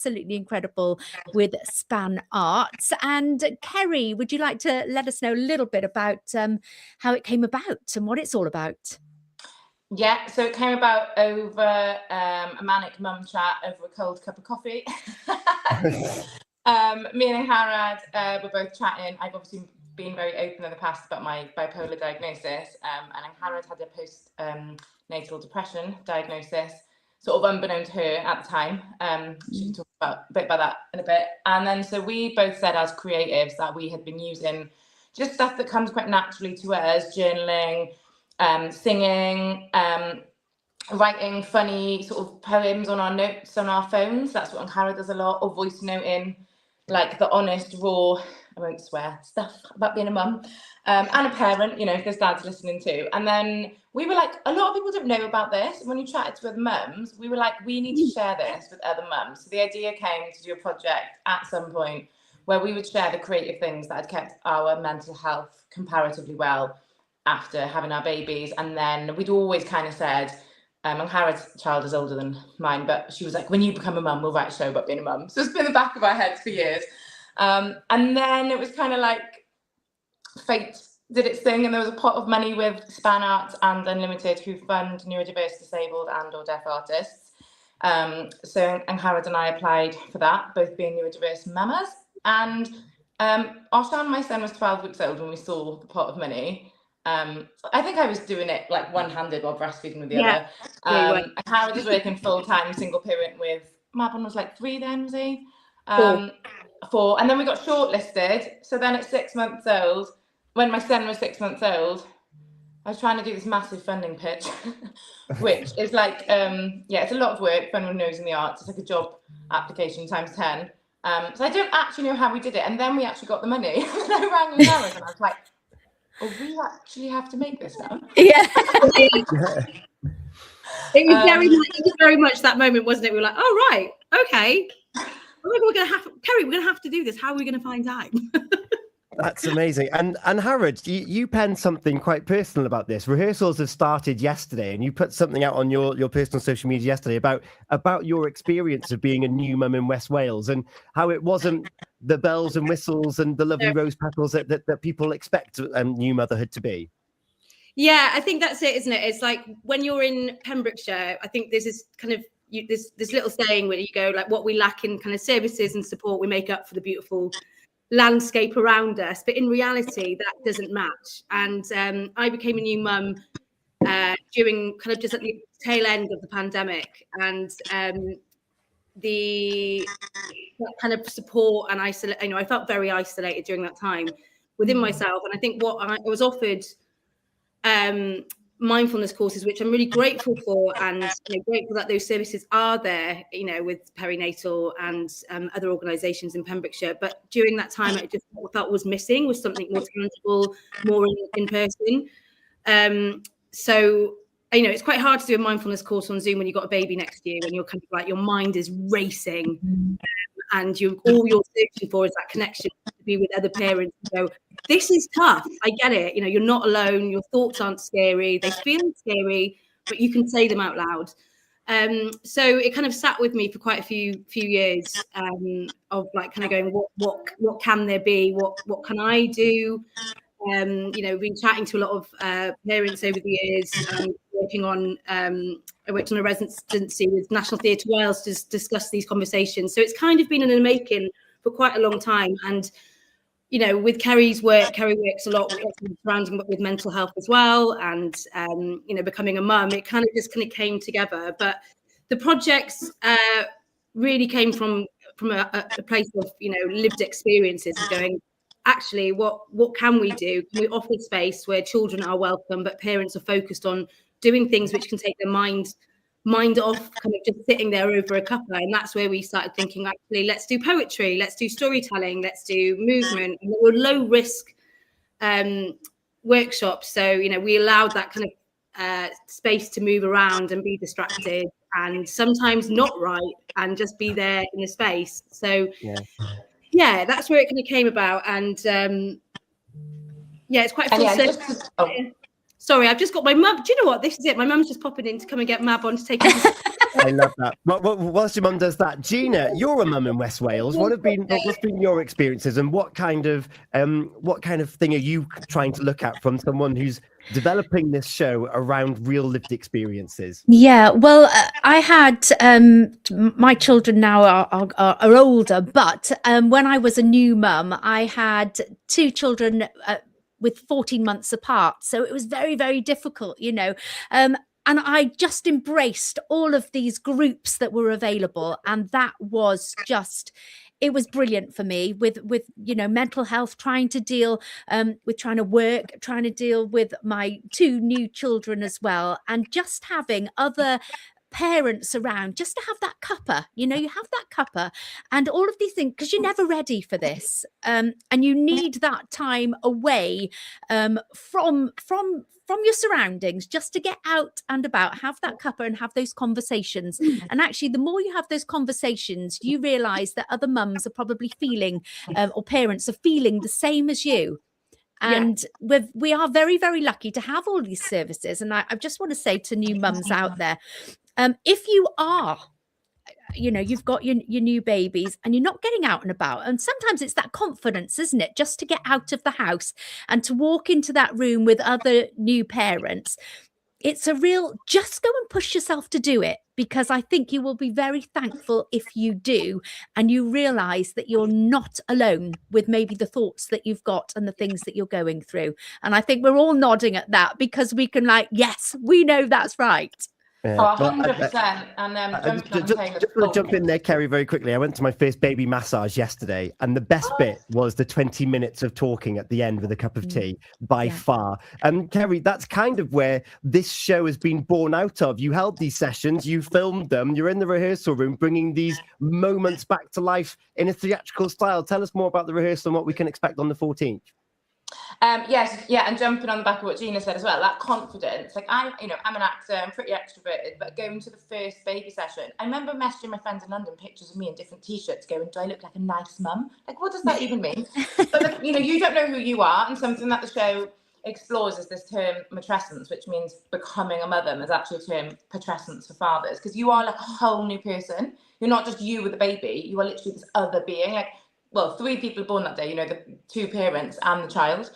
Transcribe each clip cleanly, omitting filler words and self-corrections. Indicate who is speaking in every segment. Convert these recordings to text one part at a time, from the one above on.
Speaker 1: absolutely incredible with Span Arts. And Ceri, would you like to let us know a little bit about how it came about and what it's all about?
Speaker 2: Yeah, so it came about over a manic mum chat over a cold cup of coffee. Me and Harad were both chatting. I've obviously been very open in the past about my bipolar diagnosis, and Harad had a post-natal depression diagnosis, sort of unbeknown to her at the time. She can talk a bit about that in a bit. And then so we both said as creatives that we had been using just stuff that comes quite naturally to us, journaling, singing, writing funny sort of poems on our notes on our phones. That's what Harad does a lot, or voice noting, like the honest, raw, I won't swear, stuff about being a mum and a parent, you know, if there's dads listening too. And then we were like, a lot of people don't know about this. When we chatted to other mums, we were like, we need to share this with other mums. So the idea came to do a project at some point where we would share the creative things that had kept our mental health comparatively well after having our babies. And then we'd always kind of said, and Harad's child is older than mine, but she was like, when you become a mum, we'll write a show about being a mum. So it's been in the back of our heads for years. And then it was kind of like fate did its thing, and there was a pot of money with Span Arts and Unlimited who fund neurodiverse, disabled and or deaf artists. So Harad and I applied for that, both being neurodiverse mamas. And Ashe, my son, was 12 weeks old when we saw the pot of money. I think I was doing it like one-handed while breastfeeding with the other. Harad was working full-time, single parent with, Mabon was like 3 then, was he? 4. And then we got shortlisted. So then at 6 months old, when my son was 6 months old, I was trying to do this massive funding pitch, which is like, it's a lot of work for anyone who knows in the arts. It's like a job application times 10. So I don't actually know how we did it. And then we actually got the money. And I rang Harad and I was like, oh, we actually have to make this now.
Speaker 3: Yeah. It was very much that moment, wasn't it? We were like, oh, right, okay. We're going to have, Ceri, we're going to have to do this. How are we going to find time?
Speaker 4: That's amazing. And Harad, you penned something quite personal about this. Rehearsals have started yesterday, and you put something out on your personal social media yesterday about your experience of being a new mum in West Wales and how it wasn't the bells and whistles and the lovely rose petals that people expect new motherhood to be.
Speaker 3: Yeah, I think that's it, isn't it? It's like when you're in Pembrokeshire, I think there's this kind of this little saying where you go like, what we lack in kind of services and support, we make up for the beautiful landscape around us. But in reality, that doesn't match. And I became a new mum during kind of just at the tail end of the pandemic, and that kind of support and isolate. You know, I felt very isolated during that time within myself. And I think what I was offered mindfulness courses, which I'm really grateful for, and grateful that those services are there, with perinatal and other organisations in Pembrokeshire. But during that time, I just felt was missing was something more tangible, more in person. So it's quite hard to do a mindfulness course on Zoom when you've got a baby next to you and you're kind of like your mind is racing, and all you're searching for is that connection to be with other parents. So this is tough. I get it. You're not alone. Your thoughts aren't scary. They feel scary, but you can say them out loud. So it kind of sat with me for quite a few years of like kind of going, what can there be? What can I do? Been chatting to a lot of parents over the years, I worked on a residency with National Theatre Wales to discuss these conversations. So it's kind of been in the making for quite a long time. And, with Ceri's work, Ceri works a lot surrounding with mental health as well. And, becoming a mum, it kind of came together. But the projects really came from a place of, lived experiences of going, actually, what can we do? Can we offer space where children are welcome, but parents are focused on doing things which can take their mind off kind of just sitting there over a cuppa? And that's where we started thinking, actually, let's do poetry, let's do storytelling, let's do movement. And there were low risk workshops. So, we allowed that kind of space to move around and be distracted and sometimes not right and just be there in the space. So yeah, that's where it kind of came about. And it's quite full circle. Sorry, I've just got my mum. Do you know what? This is it. My mum's just popping in to come and get Mab on to take him to
Speaker 4: I love that. Whilst your mum does that, Gina, you're a mum in West Wales. What's been your experiences, and what kind of thing are you trying to look at from someone who's developing this show around real lived experiences?
Speaker 1: Yeah, well, I had my children now are older, but when I was a new mum, I had two children with 14 months apart, so it was very, very difficult, you know. And I just embraced all of these groups that were available, and that was just, it was brilliant for me with you know, mental health, trying to deal with trying to work, trying to deal with my two new children as well, and just having other parents around, just to have that cuppa, you know, you have that cuppa and all of these things, because you're never ready for this, and you need that time away from your surroundings, just to get out and about, have that cuppa and have those conversations. And actually, the more you have those conversations, you realize that other mums are probably feeling or parents are feeling the same as you. And we are very, very lucky to have all these services. And I just want to say to new mums out there, if you are, you know, you've got your new babies and you're not getting out and about, and sometimes it's that confidence, isn't it, just to get out of the house and to walk into that room with other new parents, it's a real, just go and push yourself to do it, because I think you will be very thankful if you do, and you realize that you're not alone with maybe the thoughts that you've got and the things that you're going through. And I think we're all nodding at that, because we can, like, yes, we know that's right.
Speaker 2: Oh, 100%. And
Speaker 4: just want to jump in there, Ceri, very quickly. I went to my first baby massage yesterday, and the best bit was the 20 minutes of talking at the end with a cup of tea, by far. And Ceri, that's kind of where this show has been born out of. You held these sessions, you filmed them, you're in the rehearsal room, bringing these moments back to life in a theatrical style. Tell us more about the rehearsal and what we can expect on the 14th.
Speaker 2: Yes, yeah, and jumping on the back of what Gina said as well, that confidence. Like, I'm an actor, I'm pretty extroverted, but going to the first baby session, I remember messaging my friends in London pictures of me in different t-shirts, going, do I look like a nice mum? Like, what does that even mean? But like, you know, you don't know who you are, and something that the show explores is this term matrescence, which means becoming a mother. And there's actually a term patrescence for fathers, because you are like a whole new person. You're not just you with a baby, you are literally this other being. Like, well, 3 people born that day, you know, the 2 parents and the child.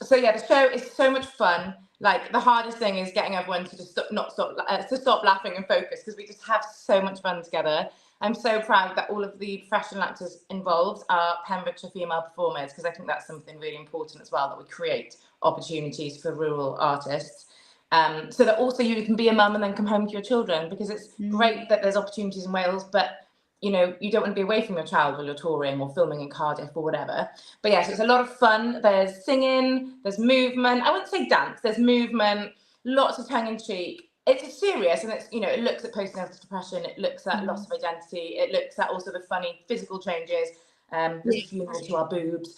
Speaker 2: So yeah, the show is so much fun. Like, the hardest thing is getting everyone to just stop laughing and focus, because we just have so much fun together. I'm so proud that all of the professional actors involved are Pembrokeshire female performers, because I think that's something really important as well, that we create opportunities for rural artists. So that also you can be a mum and then come home to your children, because it's great that there's opportunities in Wales, but you know, you don't want to be away from your child while you're touring or filming in Cardiff or whatever. But yes, it's a lot of fun. There's singing, there's movement. I wouldn't say dance, there's movement, lots of tongue in cheek. It's serious, and it's, you know, it looks at postnatal depression, it looks at loss of identity, it looks at also the funny physical changes. There's a funeral to our boobs,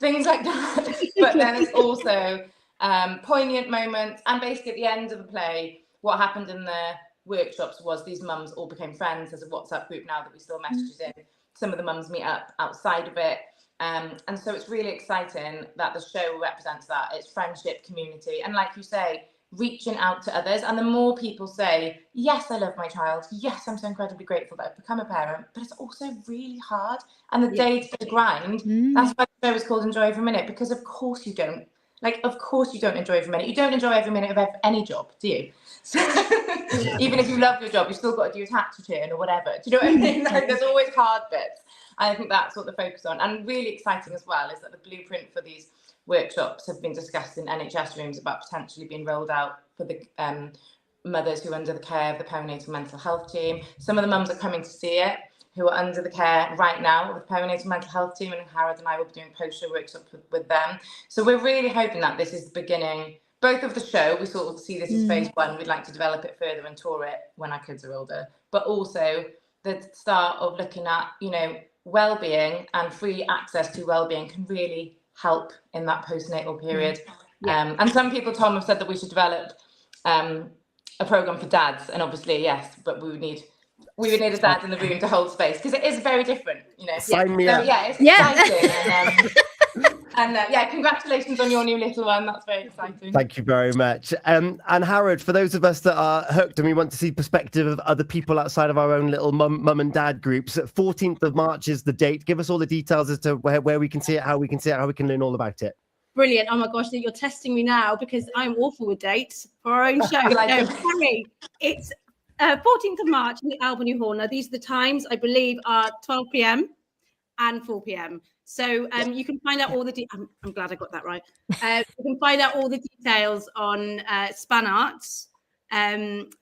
Speaker 2: things like that. But then it's also poignant moments. And basically at the end of the play, what happened in the workshops was these mums all became friends. There's a WhatsApp group now that we still messages in. Some of the mums meet up outside of it. And so it's really exciting that the show represents that. It's friendship, community, and like you say, reaching out to others. And the more people say, yes, I love my child, yes, I'm so incredibly grateful that I've become a parent, but it's also really hard. And the day-to-day grind, that's why the show is called Enjoy Every Minute, because of course you don't. Like, of course you don't enjoy every minute. You don't enjoy every minute of any job, do you? So, even if you love your job, you've still got to do a tax return or whatever. Do you know what I mean? Like, there's always hard bits. I think that's what the focus on. And really exciting as well is that the blueprint for these workshops have been discussed in NHS rooms about potentially being rolled out for the mothers who are under the care of the perinatal mental health team. Some of the mums are coming to see it, who are under the care right now of the perinatal mental health team, and Harrod and I will be doing post-show workshops with them. So we're really hoping that this is the beginning, both of the show, we sort of see this as phase 1, we'd like to develop it further and tour it when our kids are older, but also the start of looking at, you know, well-being and free access to well-being can really help in that postnatal period. And some people, Tom, have said that we should develop a programme for dads, and obviously, yes, but we would need a dad in the room to hold space, because it is very different, you know.
Speaker 4: Sign me up.
Speaker 2: Yeah, it's exciting. And yeah, congratulations on your new little one. That's very exciting.
Speaker 4: Thank you very much. And Harrod, for those of us that are hooked and we want to see perspective of other people outside of our own little mum and dad groups, 14th of March is the date. Give us all the details as to where we can see it, how we can see it, how we can learn all about it.
Speaker 3: Brilliant. Oh my gosh, you're testing me now because I'm awful with dates for our own show. Sorry, it's 14th of March in the Albany Hall. Now, these are the times, I believe, are 12 p.m. and 4 p.m. So you can find out all the I'm glad I got that right. You can find out all the details on Span Arts, and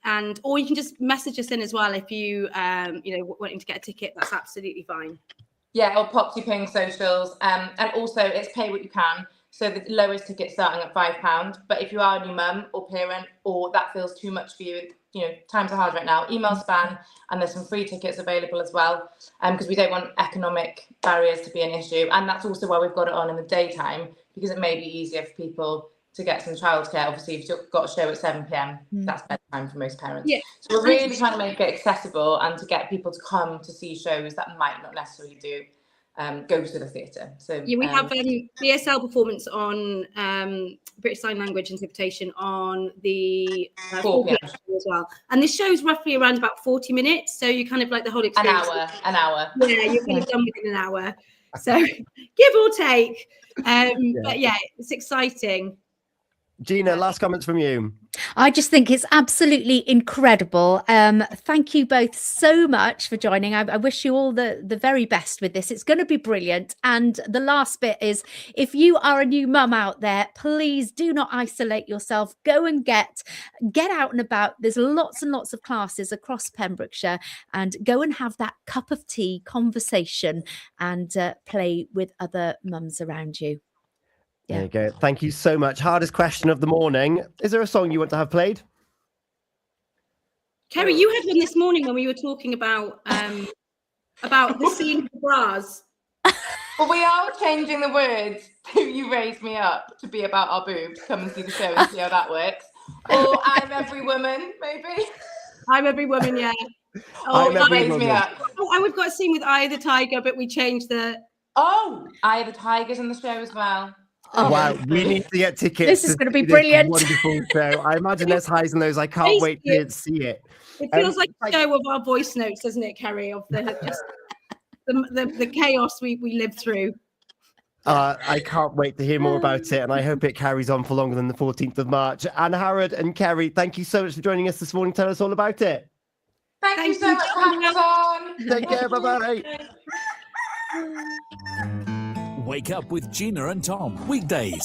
Speaker 3: or you can just message us in as well if you wanting to get a ticket. That's absolutely fine.
Speaker 2: Yeah, or pop to paying socials, and also it's pay what you can. So the lowest ticket starting at £5. But if you are a new mum or parent, or that feels too much for you, times are hard right now, email Span, and there's some free tickets available as well, because we don't want economic barriers to be an issue. And that's also why we've got it on in the daytime, because it may be easier for people to get some childcare. Obviously, if you've got a show at 7 p.m, that's bedtime for most parents. Yeah. So we're really trying to make it accessible and to get people to come to see shows that might not necessarily go to the theatre. So
Speaker 3: yeah, we have BSL performance on British Sign Language interpretation on the 4 p.m. as well. And this show's roughly around about 40 minutes, so you kind of like the whole experience.
Speaker 2: An hour.
Speaker 3: Yeah, you're kind of done within an hour. So give or take. But yeah, it's exciting.
Speaker 4: Gina, last comments from you.
Speaker 1: I just think it's absolutely incredible. Thank you both so much for joining. I wish you all the very best with this. It's going to be brilliant. And the last bit is, if you are a new mum out there, please do not isolate yourself. Go and get out and about. There's lots and lots of classes across Pembrokeshire, and go and have that cup of tea conversation and play with other mums around you.
Speaker 4: There you go. Thank you so much. Hardest question of the morning. Is there a song you want to have played?
Speaker 3: Ceri, you had one this morning when we were talking about the scene of the bras.
Speaker 2: Well, we are changing the words to "You Raised Me Up" to be about our boobs. Come and see the show and see how that works. Or "I'm Every Woman," maybe.
Speaker 3: I'm Every Woman, yeah.
Speaker 2: Oh, "You Raised Me Up."
Speaker 3: Oh, we've got a scene with Eye of the Tiger, but we changed the...
Speaker 2: Oh, Eye of the Tiger's in the show as well.
Speaker 1: Oh,
Speaker 4: wow, we need to get tickets.
Speaker 1: This is going to be brilliant.
Speaker 4: Wonderful show. I imagine there's highs and lows. I can't wait to see it.
Speaker 3: It feels like a show of our voice notes, doesn't it, Ceri? Of the chaos we live through.
Speaker 4: I can't wait to hear more about it, and I hope it carries on for longer than the 14th of March. And Harrod and Ceri, thank you so much for joining us this morning. Tell us all about it.
Speaker 2: Thank you so much for having us on.
Speaker 4: Take care. Bye-bye.
Speaker 5: Wake up with Gina and Tom, weekdays